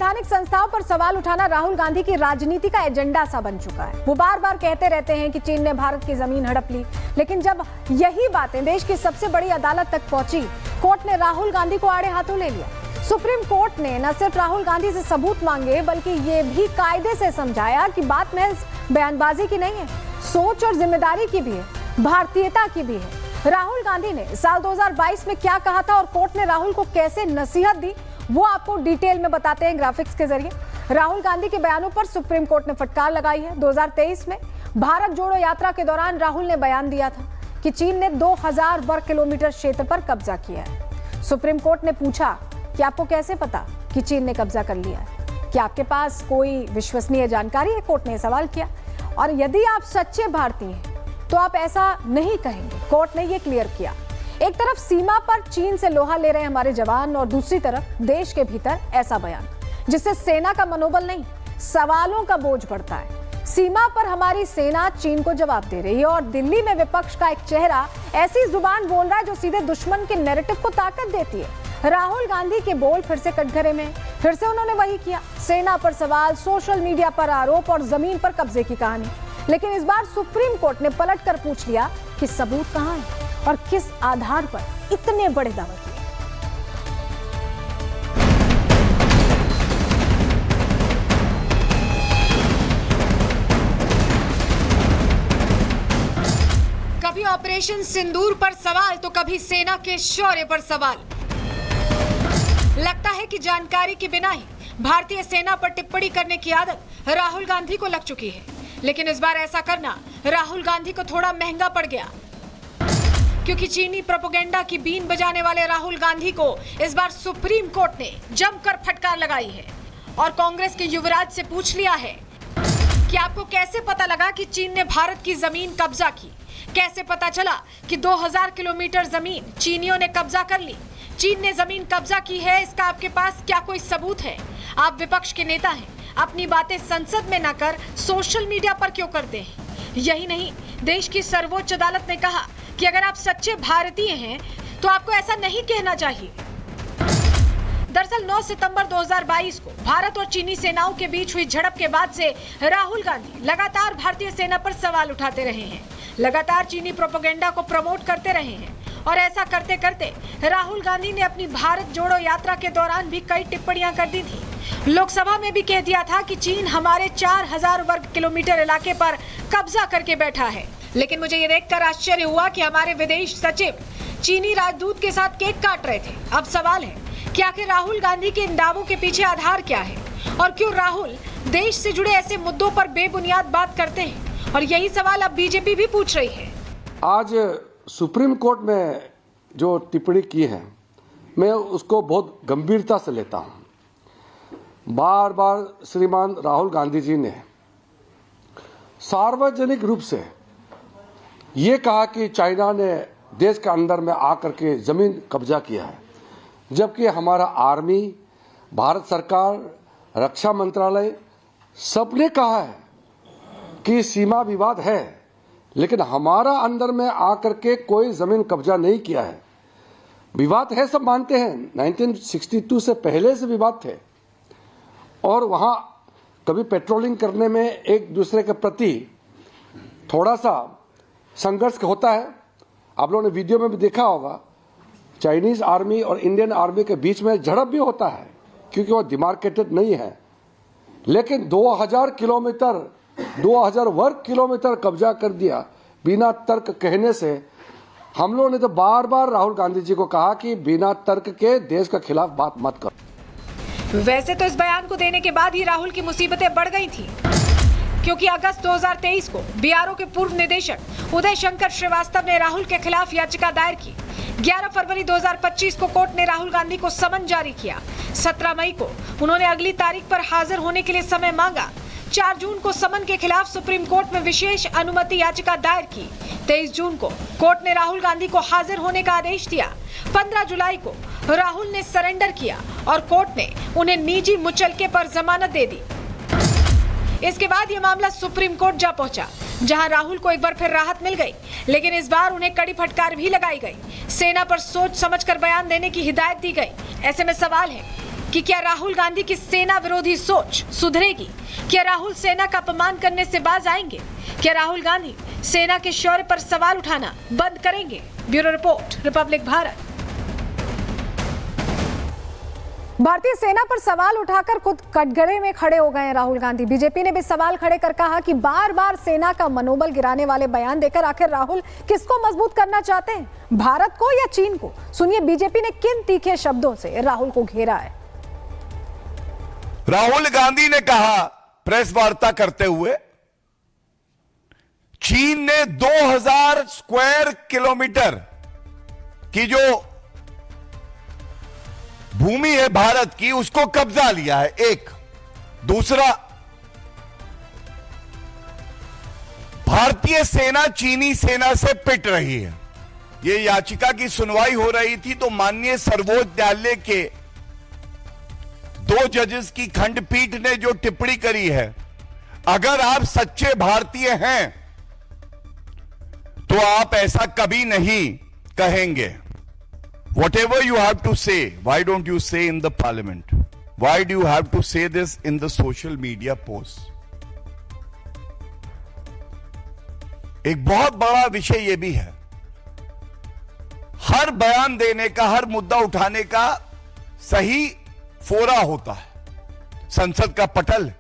संवैधानिक संस्थाओं पर सवाल उठाना राहुल गांधी की राजनीति का एजेंडा सा बन चुका है। वो बार बार कहते रहते हैं कि चीन ने भारत की जमीन हड़प ली, लेकिन जब यही बातें देश की सबसे बड़ी अदालत तक पहुंची, कोर्ट ने राहुल गांधी को आड़े हाथों ले लिया। सुप्रीम कोर्ट ने न सिर्फ राहुल गांधी से सबूत मांगे, बल्कि ये भी कायदे से समझाया कि बात महज बयानबाजी की नहीं है, सोच और जिम्मेदारी की भी है, भारतीयता की भी है। राहुल गांधी ने साल 2022 में क्या कहा था और कोर्ट ने राहुल को कैसे नसीहत दी, वो आपको डिटेल में बताते हैं ग्राफिक्स के जरिए। राहुल गांधी के बयानों पर सुप्रीम कोर्ट ने फटकार लगाई है। 2023 में भारत जोड़ो यात्रा के दौरान राहुल ने बयान दिया था कि चीन ने 2000 वर्ग किलोमीटर क्षेत्र पर कब्जा किया है। सुप्रीम कोर्ट ने पूछा कि आपको कैसे पता कि चीन ने कब्जा कर लिया है, क्या आपके पास कोई विश्वसनीय जानकारी है? कोर्ट ने सवाल किया। और यदि आप सच्चे भारतीय हैं तो आप ऐसा नहीं कहेंगे। कोर्ट ने यह क्लियर किया। एक तरफ सीमा पर चीन से लोहा ले रहे हमारे जवान और दूसरी तरफ देश के भीतर ऐसा बयान जिससे सेना का मनोबल नहीं, सवालों का बोझ बढ़ता है। सीमा पर हमारी सेना चीन को जवाब दे रही है और दिल्ली में विपक्ष का एक चेहरा ऐसी जुबान बोल रहा है जो सीधे दुश्मन के नैरेटिव को ताकत देती है। राहुल गांधी के बोल फिर से कटघरे में, फिर से उन्होंने वही किया। सेना पर सवाल, सोशल मीडिया पर आरोप और जमीन पर कब्जे की कहानी। लेकिन इस बार सुप्रीम कोर्ट ने पलटकर पूछ लिया कि सबूत कहां है और किस आधार पर इतने बड़े दावे किए। कभी ऑपरेशन सिंदूर पर सवाल तो कभी सेना के शौर्य पर सवाल। लगता है कि जानकारी के बिना ही भारतीय सेना पर टिप्पणी करने की आदत राहुल गांधी को लग चुकी है। लेकिन इस बार ऐसा करना राहुल गांधी को थोड़ा महंगा पड़ गया, क्योंकि चीनी प्रोपेगेंडा की बीन बजाने वाले राहुल गांधी को इस बार सुप्रीम कोर्ट ने जमकर फटकार लगाई है और कांग्रेस के युवराज से पूछ लिया है कि आपको कैसे पता लगा कि चीन ने भारत की जमीन कब्जा की? कैसे पता चला कि 2000 किलोमीटर जमीन चीनियों ने कब्जा कर ली? चीन ने जमीन कब्जा की है, इसका आपके पास क्या कोई सबूत है? आप विपक्ष के नेता हैं, अपनी बातें संसद में न कर सोशल मीडिया पर क्यों करते हैं? यही नहीं, देश की सर्वोच्च अदालत ने कहा कि अगर आप सच्चे भारतीय हैं तो आपको ऐसा नहीं कहना चाहिए। दरअसल 9 सितंबर 2022 को भारत और चीनी सेनाओं के बीच हुई झड़प के बाद से राहुल गांधी लगातार भारतीय सेना पर सवाल उठाते रहे हैं, लगातार चीनी प्रोपेगेंडा को प्रमोट करते रहे हैं। और ऐसा करते करते राहुल गांधी ने अपनी भारत जोड़ो यात्रा के दौरान भी कई टिप्पणियां कर दी थी। लोकसभा में भी कह दिया था कि चीन हमारे 4000 वर्ग किलोमीटर इलाके पर कब्जा करके बैठा है। लेकिन मुझे ये देखकर आश्चर्य हुआ कि हमारे विदेश सचिव चीनी राजदूत के साथ केक काट रहे थे। अब सवाल है कि आखिर राहुल गांधी के इन दावों के पीछे आधार क्या है और क्यों राहुल देश से जुड़े ऐसे मुद्दों पर बेबुनियाद बात करते हैं? और यही सवाल अब बीजेपी भी पूछ रही है। आज सुप्रीम कोर्ट में जो टिप्पणी की है, मैं उसको बहुत गंभीरता से लेता हूं। बार बार श्रीमान राहुल गांधी जी ने सार्वजनिक रूप से ये कहा कि चाइना ने देश के अंदर में आकर के ज़मीन कब्जा किया है, जबकि हमारा आर्मी, भारत सरकार, रक्षा मंत्रालय सबने कहा है कि सीमा विवाद है, लेकिन हमारा अंदर में आकर के कोई ज़मीन कब्जा नहीं किया है। विवाद है, सब मानते हैं, 1962 से पहले से विवाद थे और वहाँ कभी पेट्रोलिंग करने में एक दूसरे के प्रति थोड़ा सा संघर्ष होता है। आप लोगों ने वीडियो में भी देखा होगा, चाइनीज आर्मी और इंडियन आर्मी के बीच में झड़प भी होता है, क्योंकि वो डिमार्केटेड नहीं है। लेकिन 2000 किलोमीटर, 2000 वर्ग किलोमीटर कब्जा कर दिया बिना तर्क कहने से। हम लोगों ने तो बार बार राहुल गांधी जी को कहा कि बिना तर्क के देश के खिलाफ बात मत करो। वैसे तो इस बयान को देने के बाद ही राहुल की मुसीबतें बढ़ गई थी, क्योंकि अगस्त 2023 को बीआरओ के पूर्व निदेशक उदय शंकर श्रीवास्तव ने राहुल के खिलाफ याचिका दायर की। 11 फरवरी 2025 को कोर्ट ने राहुल गांधी को समन जारी किया। 17 मई को उन्होंने अगली तारीख पर हाजिर होने के लिए समय मांगा। 4 जून को समन के खिलाफ सुप्रीम कोर्ट में विशेष अनुमति याचिका दायर की। 23 जून को कोर्ट ने राहुल गांधी को हाजिर होने का आदेश दिया। 15 जुलाई को राहुल ने सरेंडर किया और कोर्ट ने उन्हें निजी मुचलके पर जमानत दे दी। इसके बाद यह मामला सुप्रीम कोर्ट जा पहुंचा, जहां राहुल को एक बार फिर राहत मिल गई, लेकिन इस बार उन्हें कड़ी फटकार भी लगाई गई। सेना पर सोच समझकर बयान देने की हिदायत दी गई। ऐसे में सवाल है कि क्या राहुल गांधी की सेना विरोधी सोच सुधरेगी? क्या राहुल सेना का अपमान करने से बाज आएंगे? क्या राहुल गांधी सेना के शौर्य पर सवाल उठाना बंद करेंगे? Bureau report, Republic Bharat. भारतीय सेना पर सवाल उठाकर खुद कटघरे में खड़े हो गए हैं राहुल गांधी। बीजेपी ने भी सवाल खड़े कर कहा कि बार बार सेना का मनोबल गिराने वाले बयान देकर आखिर राहुल किसको मजबूत करना चाहते हैं, भारत को या चीन को? सुनिए बीजेपी ने किन तीखे शब्दों से राहुल को घेरा है। राहुल गांधी ने कहा प्रेस वार्ता करते हुए, चीन ने 2000 स्क्वायर किलोमीटर की जो भूमि है भारत की, उसको कब्जा लिया है। एक दूसरा, भारतीय सेना चीनी सेना से पिट रही है। यह याचिका की सुनवाई हो रही थी तो माननीय सर्वोच्च न्यायालय के 2 जजेस की खंडपीठ ने जो टिप्पणी करी है, अगर आप सच्चे भारतीय हैं तो आप ऐसा कभी नहीं कहेंगे। Whatever you have to say, why don't you say in the parliament? Why do you have to say this in the social media posts? एक बहुत बड़ा विषय यह भी है, हर बयान देने का, हर मुद्दा उठाने का सही फोरा होता है। संसद का पटल,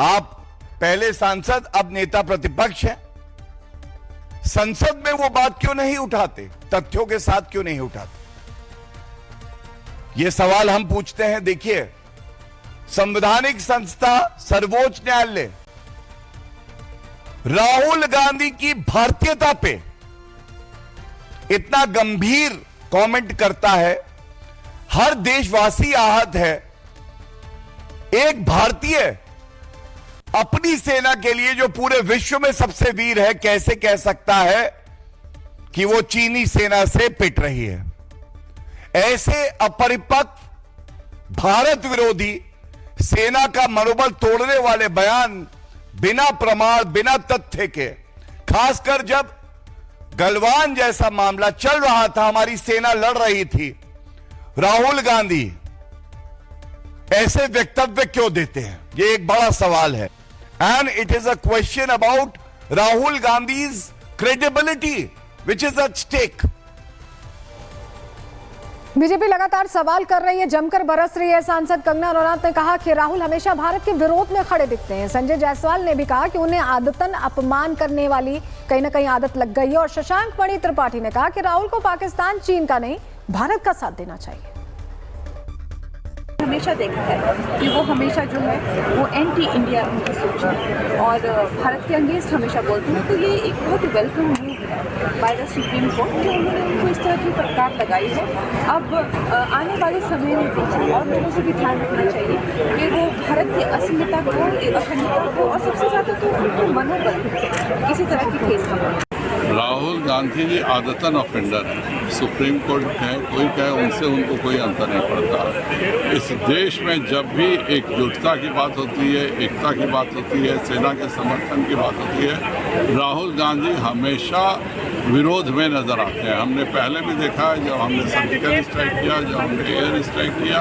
आप पहले सांसद अब नेता प्रतिपक्ष हैं, संसद में वो बात क्यों नहीं उठाते, तथ्यों के साथ क्यों नहीं उठाते? ये सवाल हम पूछते हैं। देखिए, संवैधानिक संस्था सर्वोच्च न्यायालय राहुल गांधी की भारतीयता पे इतना गंभीर कमेंट करता है, हर देशवासी आहत है। एक भारतीय अपनी सेना के लिए जो पूरे विश्व में सबसे वीर है, कैसे कह सकता है कि वो चीनी सेना से पिट रही है? ऐसे अपरिपक्व, भारत विरोधी, सेना का मनोबल तोड़ने वाले बयान बिना प्रमाण, बिना तथ्य के, खासकर जब गलवान जैसा मामला चल रहा था, हमारी सेना लड़ रही थी, राहुल गांधी ऐसे वक्तव्य क्यों देते हैं? यह एक बड़ा सवाल है। And it is a question about Rahul Gandhi's credibility, which is at stake. BJP लगातार सवाल कर रही है, जमकर बरस रही है। सांसद कंगना रनौत ने कहा कि राहुल हमेशा भारत के विरोध में खड़े दिखते हैं। संजय जायसवाल ने भी कहा कि उन्हें आदतन अपमान करने वाली कहीं ना कहीं आदत लग गई है। और शशांक मणि त्रिपाठी ने कहा कि राहुल को पाकिस्तान चीन का नहीं, भारत का साथ देना चाहिए। हमेशा देखा है कि वो हमेशा जो है वो एंटी इंडिया उनकी सोच है और भारत के अगेंस्ट हमेशा बोलते हैं। तो ये एक बहुत वेलकम मूव है बाय द सुप्रीम कोर्ट कि उन्होंने उनको इस तरह की फटकार लगाई है। अब आने वाले समय में देखिए, और लोगों से भी ध्यान रखना चाहिए कि वो भारत की अस्मिता को, अखंडता को और सबसे ज़्यादा तो उनको मनोबल किसी तरह की ठेस न। राहुल गांधी जी आदतन ऑफेंडर है, सुप्रीम कोर्ट है, कोई कहे उनसे उनको कोई अंतर नहीं पड़ता। इस देश में जब भी एकजुटता की बात होती है, एकता की बात होती है, सेना के समर्थन की बात होती है, राहुल गांधी हमेशा विरोध में नजर आते हैं। हमने पहले भी देखा है, जब हमने सर्जिकल स्ट्राइक किया, जब हमने एयर स्ट्राइक किया,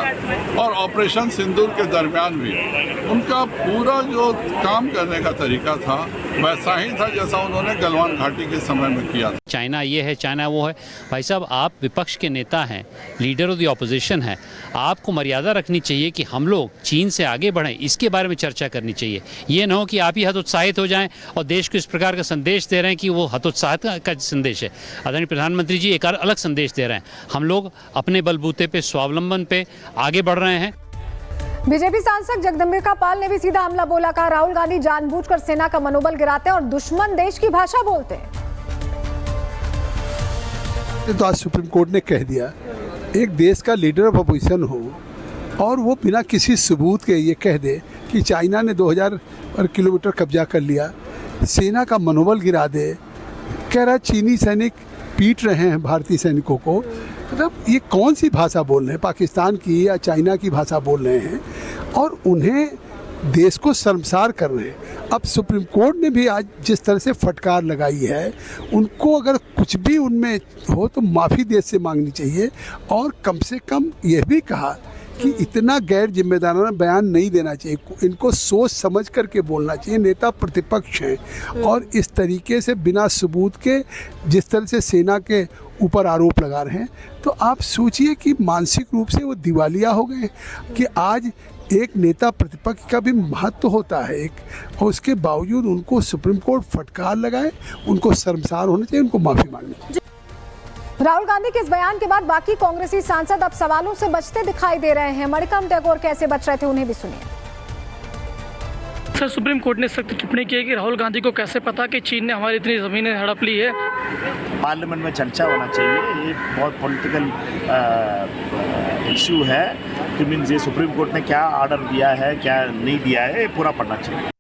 और ऑपरेशन सिंदूर के दरमियान भी उनका पूरा जो काम करने का तरीका था वैसा ही था जैसा उन्होंने गलवान घाटी के समय में किया था। चाइना ये है, चाइना वो है। भाई साहब, आप विपक्ष के नेता हैं, लीडर ऑफ द ऑपोजिशन है, आपको मर्यादा रखनी चाहिए कि हम लोग चीन से आगे बढ़ें, इसके बारे में चर्चा करनी चाहिए। ये ना हो कि आप ही हतोत्साहित हो जाएं और देश को इस प्रकार का संदेश दे रहे हैं कि वो हतोत्साहित का संदेश है। आदरणीय प्रधानमंत्री जी एक अलग संदेश दे रहे हैं, हम लोग अपने बलबूते पे, स्वावलंबन पे आगे बढ़ रहे हैं। बीजेपी सांसद जगदम्बिका पाल ने भी सीधा हमला बोला। कहा राहुल गांधी जानबूझकर सेना का मनोबल गिराते हैं और दुश्मन देश की भाषा बोलते हैं। तो आज सुप्रीम कोर्ट ने कह दिया, एक देश का लीडर ऑफ अपोजिशन हो और वो बिना किसी सबूत के ये कह दे कि चाइना ने 2000 किलोमीटर कब्जा कर लिया, सेना का मनोबल गिरा दे, कह रहा चीनी सैनिक पीट रहे हैं भारतीय सैनिकों को। मतलब ये कौन सी भाषा बोल रहे हैं, पाकिस्तान की या चाइना की भाषा बोल रहे हैं? और उन्हें देश को शर्मसार कर रहे हैं। अब सुप्रीम कोर्ट ने भी आज जिस तरह से फटकार लगाई है, उनको अगर कुछ भी उनमें हो तो माफ़ी देश से मांगनी चाहिए, और कम से कम यह भी कहा कि इतना गैर जिम्मेदाराना बयान नहीं देना चाहिए, इनको सोच समझ करके बोलना चाहिए। नेता प्रतिपक्ष हैं और इस तरीके से बिना सबूत के जिस तरह से सेना के ऊपर आरोप लगा रहे हैं, तो आप सोचिए कि मानसिक रूप से वो दिवालिया हो गए कि आज एक नेता प्रतिपक्ष का भी महत्व होता है एक, और उसके बावजूद उनको सुप्रीम कोर्ट फटकार लगाए, उनको शर्मसार होना चाहिए, उनको माफ़ी मांगनी चाहिए। राहुल गांधी के इस बयान के बाद बाकी कांग्रेसी सांसद अब सवालों से बचते दिखाई दे रहे हैं। मणिकम टैगोर कैसे बच रहे थे, उन्हें भी सुनिए। सर, सुप्रीम कोर्ट ने सख्त टिप्पणी की है कि राहुल गांधी को कैसे पता कि चीन ने हमारी इतनी ज़मीनें हड़प ली है। पार्लियामेंट में चर्चा होना चाहिए, ये बहुत पॉलिटिकल इशू है कि मीन्स ये सुप्रीम कोर्ट ने क्या ऑर्डर दिया है क्या नहीं दिया है, ये पूरा पढ़ना चाहिए।